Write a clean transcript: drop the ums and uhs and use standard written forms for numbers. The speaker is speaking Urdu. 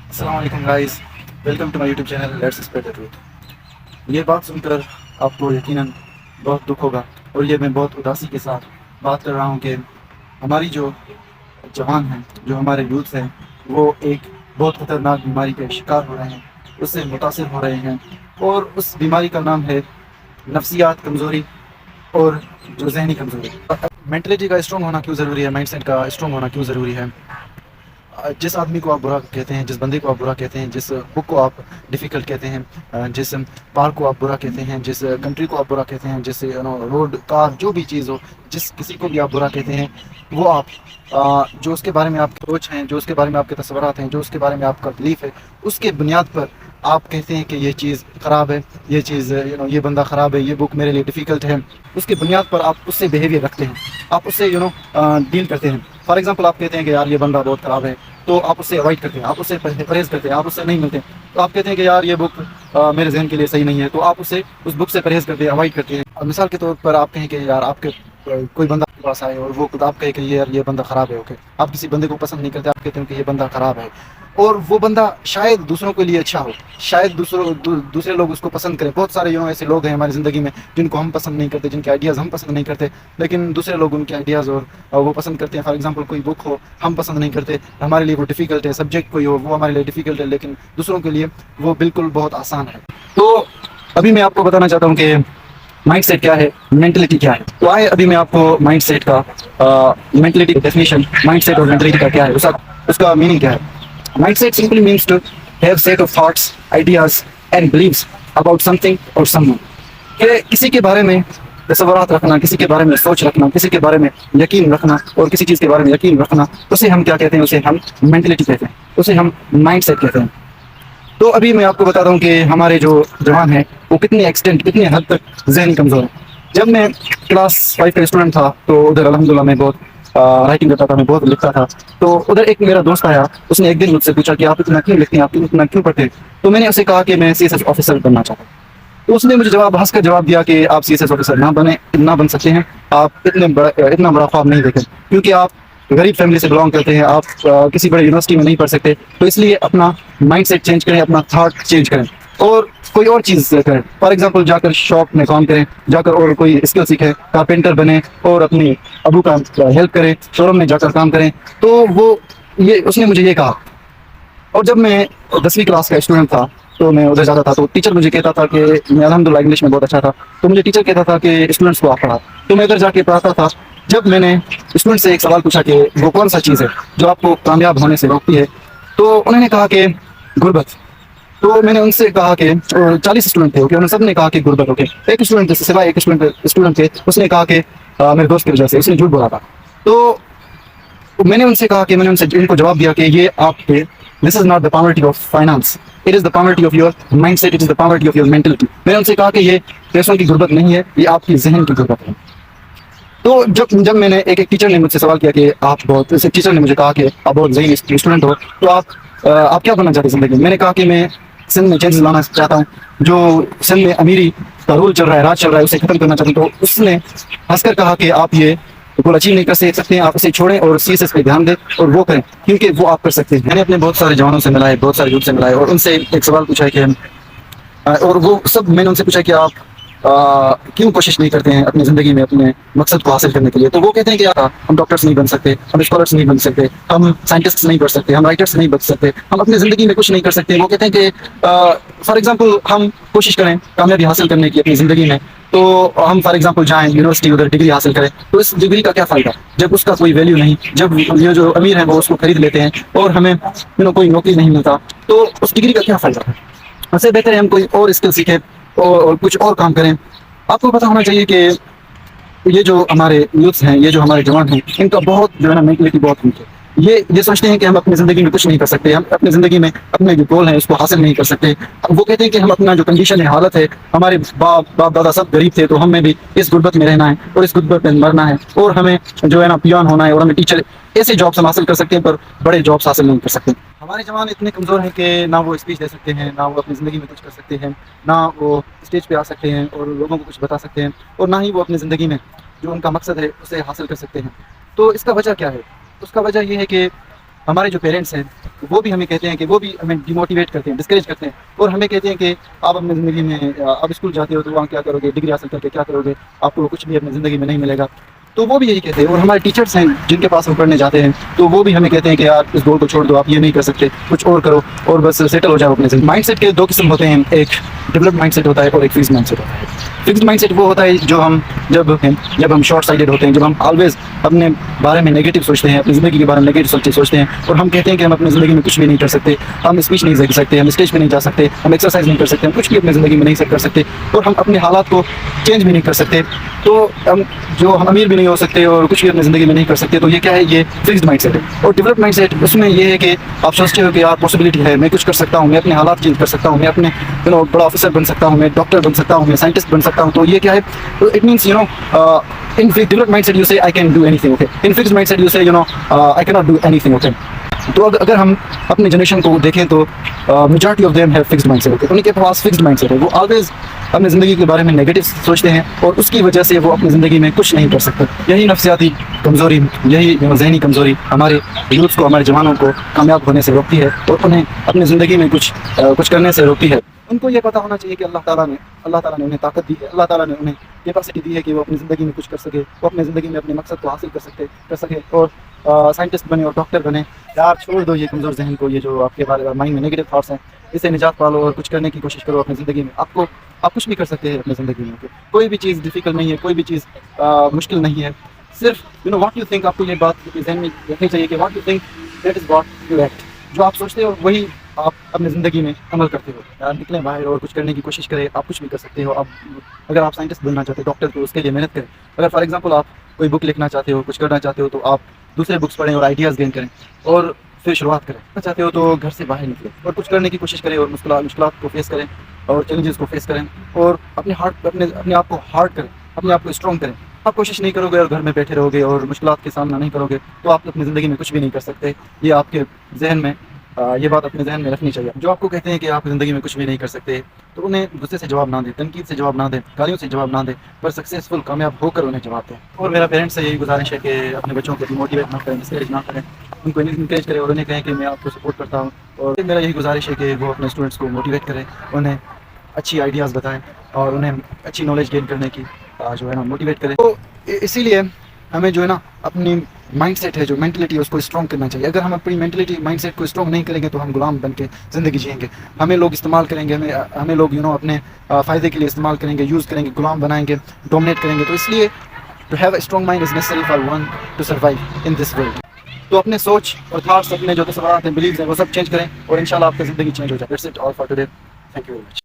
السلام علیکم guys, welcome to my YouTube channel let's spread the truth. یہ بات سن کر آپ کو یقیناً بہت دکھ ہوگا، اور یہ میں بہت اداسی کے ساتھ بات کر رہا ہوں کہ ہماری جو جوان ہیں، جو ہمارے یوتھ ہیں، وہ ایک بہت خطرناک بیماری کا شکار ہو رہے ہیں، اس سے متاثر ہو رہے ہیں، اور اس بیماری کا نام ہے نفسیات کمزوری اور جو ذہنی کمزوری۔ مینٹلٹی کا اسٹرانگ ہونا کیوں ضروری ہے، مائنڈ سیٹ کا اسٹرانگ ہونا کیوں ضروری ہے؟ جس آدمی کو آپ برا کہتے ہیں، جس بندے کو آپ برا کہتے ہیں، جس بک کو آپ ڈیفیکلٹ کہتے ہیں، جس پارک کو آپ برا کہتے ہیں، جس کنٹری کو آپ برا کہتے ہیں، جس روڈ کار جو بھی چیز ہو، جس کسی کو بھی آپ برا کہتے ہیں، وہ آپ جو اس کے بارے میں آپ کے سوچ ہیں، جو اس کے بارے میں آپ کے تصورات ہیں، جو اس کے بارے میں آپ کا بلیف ہے، اس کے بنیاد پر آپ کہتے ہیں کہ یہ چیز خراب ہے، یہ چیز یہ بندہ خراب ہے، یہ بک میرے لیے ڈیفیکلٹ ہے۔ اس کے بنیاد پر آپ اس سے بیہیویئر رکھتے ہیں، آپ اس سے ڈیل کرتے ہیں۔ فار ایگزامپل آپ کہتے ہیں کہ یار یہ بندہ بہت خراب ہے، تو آپ اس سے اوائڈ کرتے ہیں، آپ اس سے پرہیز کرتے ہیں، آپ اس سے نہیں ملتے، تو آپ کہتے ہیں کہ یار یہ بک میرے ذہن کے لیے صحیح نہیں ہے، تو آپ اس بک سے پرہیز کرتے ہیں، اوائڈ کرتے ہیں۔ اور مثال کے طور پر آپ کہیں کہ یار آپ کے کوئی بندہ آپ کے پاس آئے اور وہ خود آپ کہے کہ یہ بندہ خراب ہے، اوکے، آپ کسی بندے کو پسند نہیں کرتے، آپ کہتے ہیں کہ یہ بندہ خراب ہے، اور وہ بندہ شاید دوسروں کے لیے اچھا ہو، شاید دوسرے لوگ اس کو پسند کریں۔ بہت سارے ایسے لوگ ہیں ہماری زندگی میں جن کو ہم پسند نہیں کرتے، جن کے آئیڈیاز ہم پسند نہیں کرتے، لیکن دوسرے لوگ ان کے آئیڈیاز اور وہ پسند کرتے ہیں۔ فار ایگزامپل کوئی بک ہو، ہم پسند نہیں کرتے، ہمارے لیے وہ ڈیفیکلٹ ہے، سبجیکٹ کوئی ہو وہ ہمارے لیے ڈیفیکلٹ ہے، لیکن دوسروں کے لیے وہ بالکل بہت آسان ہے۔ تو ابھی میں آپ کو بتانا چاہتا ہوں کہ مائنڈ سیٹ کیا ہے، مینٹلٹی کیا ہے۔ تو آئے ابھی میں آپ کو مائنڈ سیٹ کا مینٹلٹی کی ڈیفینیشن، مائنڈ سیٹ اور مینٹلٹی کا کیا ہے، اس کا میننگ کیا ہے۔ Mindset simply means to have set of thoughts, ideas and beliefs about something اور سم ون، کہ کسی کے بارے میں تصورات رکھنا، کسی کے بارے میں سوچ رکھنا، کسی کے بارے میں یقین رکھنا، اور کسی چیز کے بارے میں یقین رکھنا، اسے ہم کیا کہتے ہیں، اسے ہم مینٹلٹی کہتے ہیں، اسے ہم مائنڈ سیٹ کہتے ہیں۔ تو ابھی میں آپ کو بتاتا ہوں کہ ہمارے جو جوان ہیں وہ کتنے ایکسٹینٹ، کتنے حد تک ذہنی کمزور ہیں۔ جب میں کلاس 5 کا اسٹوڈنٹ تھا تو ادھر الحمدللہ میں بہت رائٹنگ کرتا تھا، میں بہت لکھتا تھا۔ تو ادھر ایک میرا دوست آیا، اس نے ایک دن مجھ سے پوچھا کہ آپ اتنا کیوں لکھتے ہیں، آپ اتنا کیوں پڑھتے ہیں؟ تو میں نے اسے کہا کہ میں CSS آفیسر بننا چاہتا ہوں۔ تو اس نے مجھے ہنس کر جواب دیا کہ آپ CSS آفیسر نہ بن سکتے ہیں، آپ اتنا بڑا خواب نہیں دیکھیں، کیونکہ آپ غریب فیملی سے بلانگ کرتے ہیں، آپ کسی بڑے یونیورسٹی میں نہیں پڑھ سکتے، تو اس لیے اپنا مائنڈ سیٹ چینج کریں، اپنا تھاٹ چینج کریں، اور کوئی اور چیز کریں۔ فار ایگزامپل جا کر شاپ میں کام کریں، جا کر اور کوئی اسکل سیکھیں، کارپینٹر بنے اور اپنی ابو کا ہیلپ کریں، شو روم میں جا کر کام کریں۔ تو اس نے مجھے یہ کہا۔ اور جب میں 10ویں کلاس کا اسٹوڈنٹ تھا تو میں ادھر جاتا تھا، تو ٹیچر مجھے کہتا تھا کہ میں الحمدللہ انگلش میں بہت اچھا تھا، تو مجھے ٹیچر کہتا تھا کہ اسٹوڈنٹس کو آپ پڑھا، تو میں ادھر جا کے پڑھاتا تھا۔ جب میں نے اسٹوڈنٹ سے ایک سوال پوچھا کہ وہ کون سا چیز ہے جو آپ کو کامیاب ہونے سے روکتی ہے، تو انہوں نے کہا کہ غربت۔ تو میں نے ان سے کہا کہ 40 اسٹوڈنٹ تھے، انہوں نے سب نے کہا کہ غربت، اوکے، ایک اسٹوڈنٹ سوائے ایک اسٹوڈنٹ تھے، اس نے کہا کہ میرے دوست کی وجہ سے، اس نے جھوٹ بولا تھا۔ تو میں نے ان سے کہا کہ میں نے ان کو جواب دیا کہ یہ آپ کے this is not the poverty of finance, it is the poverty of your mindset, it is the poverty of your mentality. میں نے ان سے کہا کہ یہ پیسوں کی غربت نہیں ہے، یہ آپ کی ذہن کی غربت ہے۔ تو جب میں نے ایک ٹیچر نے مجھ سے سوال کیا کہ ٹیچر نے مجھے کہا کہ آپ بہت ذہین اسٹوڈنٹ ہو، تو آپ کیا بننا چاہتے ہیں زندگی میں؟ میں نے کہا کہ میں سندھ میں چینجز لانا چاہتا ہوں، جو سندھ میں امیری کا رول چل رہا ہے، راج چل رہا ہے، اسے ختم کرنا چاہتا ہوں۔ تو اس نے ہنس کر کہا کہ آپ یہ گول اچیو نہیں کر سکتے ہیں، آپ اسے چھوڑیں اور CSS پہ دھیان دیں اور وہ کریں، کیونکہ وہ آپ کر سکتے ہیں۔ میں نے اپنے بہت سارے جوانوں سے ملا ہے، بہت سارے یوتھ سے ملا ہے، اور ان سے ایک سوال پوچھا ہے کہ اور وہ سب میں نے ان سے پوچھا کہ آپ کیوں کوشش نہیں کرتے ہیں اپنی زندگی میں اپنے مقصد کو حاصل کرنے کے لیے؟ تو وہ کہتے ہیں کہ ہم ڈاکٹرس نہیں بن سکتے، ہم اسکالرس نہیں بن سکتے، ہم سائنٹسٹ نہیں بن سکتے، ہم رائٹرس نہیں بن سکتے، ہم اپنی زندگی میں کچھ نہیں کر سکتے۔ وہ کہتے ہیں کہ فار ایگزامپل ہم کوشش کریں کامیابی حاصل کرنے کی اپنی زندگی میں، تو ہم فار ایگزامپل جائیں یونیورسٹی، ادھر ڈگری حاصل کریں، تو اس ڈگری کا کیا فائدہ جب اس کا کوئی ویلیو نہیں، جب یہ جو امیر ہیں وہ اس کو خرید لیتے ہیں اور ہمیں کوئی نوکری نہیں ملتا، تو اس ڈگری کا کیا فائدہ ہے؟ اس سے بہتر ہے ہم کوئی اور اسکل سیکھیں اور کچھ اور کام کریں۔ آپ کو پتہ ہونا چاہیے کہ یہ جو ہمارے یوتھ ہیں، یہ جو ہمارے جوان ہیں، ان کا بہت جو ہے نا مینٹلٹی بہت ویک ہے۔ یہ سوچتے ہیں کہ ہم اپنی زندگی میں کچھ نہیں کر سکتے، ہم اپنی زندگی میں اپنے جو گول ہیں اس کو حاصل نہیں کر سکتے۔ وہ کہتے ہیں کہ ہم اپنا جو کنڈیشن ہے، حالت ہے، ہمارے باپ دادا سب غریب تھے، تو ہمیں بھی اس غربت میں رہنا ہے اور اس غربت میں مرنا ہے، اور ہمیں جو ہے نا پیون ہونا ہے، اور ہمیں ٹیچر ایسے جابس ہم حاصل کر سکتے ہیں پر بڑے جابس حاصل نہیں کر سکتے۔ ہمارے جوان اتنے کمزور ہیں کہ نہ وہ اسپیچ دے سکتے ہیں، نہ وہ اپنی زندگی میں کچھ کر سکتے ہیں، نہ وہ اسٹیج پہ آ سکتے ہیں اور لوگوں کو کچھ بتا سکتے ہیں، اور نہ ہی وہ اپنی زندگی میں جو ان کا مقصد ہے اسے حاصل کر سکتے ہیں۔ تو اس کا وجہ کیا ہے؟ اس کا وجہ یہ ہے کہ ہمارے جو پیرنٹس ہیں وہ بھی ہمیں کہتے ہیں کہ وہ بھی ہمیں ڈیموٹیویٹ کرتے ہیں، ڈسکریج کرتے ہیں، اور ہمیں کہتے ہیں کہ آپ اپنی زندگی میں آپ اسکول جاتے ہو تو وہاں کیا کرو گے، ڈگری حاصل کر کے کیا کرو گے، آپ کو کچھ بھی اپنی زندگی میں نہیں ملے گا. تو وہ بھی یہی کہتے ہیں. اور ہمارے ٹیچرس ہیں جن کے پاس ہم پڑھنے جاتے ہیں تو وہ بھی ہمیں کہتے ہیں کہ یار اس گول کو چھوڑ دو، آپ یہ نہیں کر سکتے، کچھ اور کرو اور بس سیٹل ہو جاؤ اپنے زندگی. مائنڈ سیٹ کے دو قسم ہوتے ہیں، ایک ڈیولپڈ مائنڈ سیٹ ہوتا ہے اور ایک فکسڈ مائنڈ سیٹ ہوتا ہے. فکسڈ مائنڈ سیٹ وہ ہوتا ہے جو ہم جب ہم شارٹ سائٹڈ ہوتے ہیں، جب ہم آلویز اپنے بارے میں نیگیٹو سوچتے ہیں، اپنی زندگی کے بارے میں نیگیٹو سوچتے ہیں، اور ہم کہتے ہیں کہ ہم اپنی زندگی میں کچھ بھی نہیں کر سکتے، ہم اسپیچ نہیں دے سکتے، ہم اسٹیج پہ نہیں جا سکتے، ہم ایکسرسائز نہیں کر سکتے، ہم کچھ بھی اپنی زندگی میں نہیں کر سکتے، اور ہم اپنے حالات کو چینج بھی نہیں کر سکتے، تو ہم امیر بھی نہیں ہو سکتے اور کچھ بھی اپنی زندگی میں نہیں کر سکتے. تو یہ کیا ہے؟ یہ فکسڈ مائنڈ سیٹ ہے. اور ڈیولپ مائنڈ سیٹ اس میں یہ ہے کہ آپ سوچتے ہو کہ یار پاسبلٹی ہے، میں کچھ کر سکتا ہوں، میں اپنے حالات چینج کر سکتا ہوں، میں اپنے بڑا آفیسر بن سکتا ہوں، میں ڈاکٹر بن سکتا ہوں، میں سائنٹسٹ بن سکتا ہوں. تو یہ کیا ہے؟ It means in developed mindset you say I can do anything, okay. In fixed mindset you say I cannot do anything, okay. تو اگر ہم اپنے جنریشن کو دیکھیں تو majority of them have fixed mindset. ان کے پاس فکسڈ مائنڈ سیٹ ہے. وہ آلویز اپنی زندگی کے بارے میں نیگیٹو سوچتے ہیں اور اس کی وجہ سے وہ اپنی زندگی میں کچھ نہیں کر سکتے. یہی نفسیاتی کمزوری، یہی ذہنی کمزوری ہمارے یوتھس کو، ہمارے جوانوں کو کامیاب ہونے سے روکتی ہے اور انہیں اپنی زندگی میں کچھ کرنے سے روکتی ہے. ان کو یہ پتہ ہونا چاہیے کہ اللہ تعالیٰ نے انہیں طاقت دی ہے، اللہ تعالیٰ نے انہیں کیپیسٹی دی ہے کہ وہ اپنی زندگی میں کچھ کر سکے، وہ اپنی زندگی میں اپنے مقصد کو حاصل کر سکے اور سائنٹسٹ بنے اور ڈاکٹر بنے. یار چھوڑ دو یہ کمزور ذہن کو، یہ جو آپ کے بارے میں مائنڈ میں نیگیٹو تھاٹس ہیں، اسے نجات پالو اور کچھ کرنے کی کوشش کرو اپنی زندگی میں. آپ کچھ بھی کر سکتے ہیں اپنی زندگی میں. کوئی بھی چیز ڈیفیکلٹ نہیں ہے، کوئی بھی چیز مشکل نہیں ہے. صرف واٹ یو تھنک، آپ کو یہ بات ذہن میں رکھنی چاہیے کہ what you think that is what you act. جو آپ سوچتے ہو وہی آپ اپنی زندگی میں عمل کرتے ہو. یار نکلیں باہر اور کچھ کرنے کی کوشش کریں. آپ کچھ بھی کر سکتے ہو. اگر آپ سائنٹسٹ بننا چاہتے ہو، ڈاکٹر، تو اس کے لیے محنت کریں. اگر فار ایگزامپل آپ کوئی بک لکھنا چاہتے ہو، کچھ کرنا چاہتے ہو، تو آپ دوسرے بکس پڑھیں اور آئیڈیاز گین کریں اور پھر شروعات کریں. کرنا چاہتے ہو تو گھر سے باہر نکلیں اور کچھ کرنے کی کوشش کریں اور مشکلات کو فیس کریں اور چیلنجز کو فیس کریں اور اپنے آپ کو ہارڈ کریں، اپنے آپ کو اسٹرانگ کریں. آپ کوشش نہیں کرو گے اور گھر میں بیٹھے رہو گے اور مشکلات کے سامنا نہیں کرو گے تو آپ اپنی زندگی میں کچھ بھی نہیں کر سکتے. یہ آپ کے ذہن میں یہ بات اپنے ذہن میں رکھنی چاہیے. جو آپ کو کہتے ہیں کہ آپ زندگی میں کچھ بھی نہیں کر سکتے تو انہیں غصے سے جواب نہ دیں، تنقید سے جواب نہ دیں، گالیوں سے جواب نہ دیں، پر سکسیزفل کامیاب ہو کر انہیں جواب دیں. اور میرا پیرنٹس سے یہی گزارش ہے کہ اپنے بچوں کو ڈیموٹیویٹ نہ کریں، ڈسکریج نہ کریں، ان کو انکریج کریں اور انہیں کہیں کہ میں آپ کو سپورٹ کرتا ہوں. اور میرا یہی گزارش ہے کہ وہ اپنے اسٹوڈنٹس کو موٹیویٹ کریں، انہیں اچھی آئیڈیاز بتائیں اور انہیں اچھی نالج گین کرنے کی موٹیویٹ کریں. تو اسی لیے ہمیں اپنی مائنڈ سیٹ ہے، جو مینٹلٹی ہے، اس کو اسٹرانگ کرنا چاہیے. اگر ہم اپنی مینٹلٹی مائنڈ سیٹ کو اسٹرانگ نہیں کریں گے تو ہم غلام بن کے زندگی جئیں گے. ہمیں لوگ استعمال کریں گے، ہمیں لوگ اپنے فائدے کے لیے استعمال کریں گے، یوز کریں گے، غلام بنائیں گے، ڈومینیٹ کریں گے. تو اس لیے to have a strong mind is necessary for one to survive in this world. تو اپنے سوچ اور تھاٹس، اپنے جو تصورات ہیں، بلیفز ہیں، وہ سب چینج کریں اور انشاءاللہ آپ کی زندگی چینج ہو جائے. That's it all for today. Thank you very much.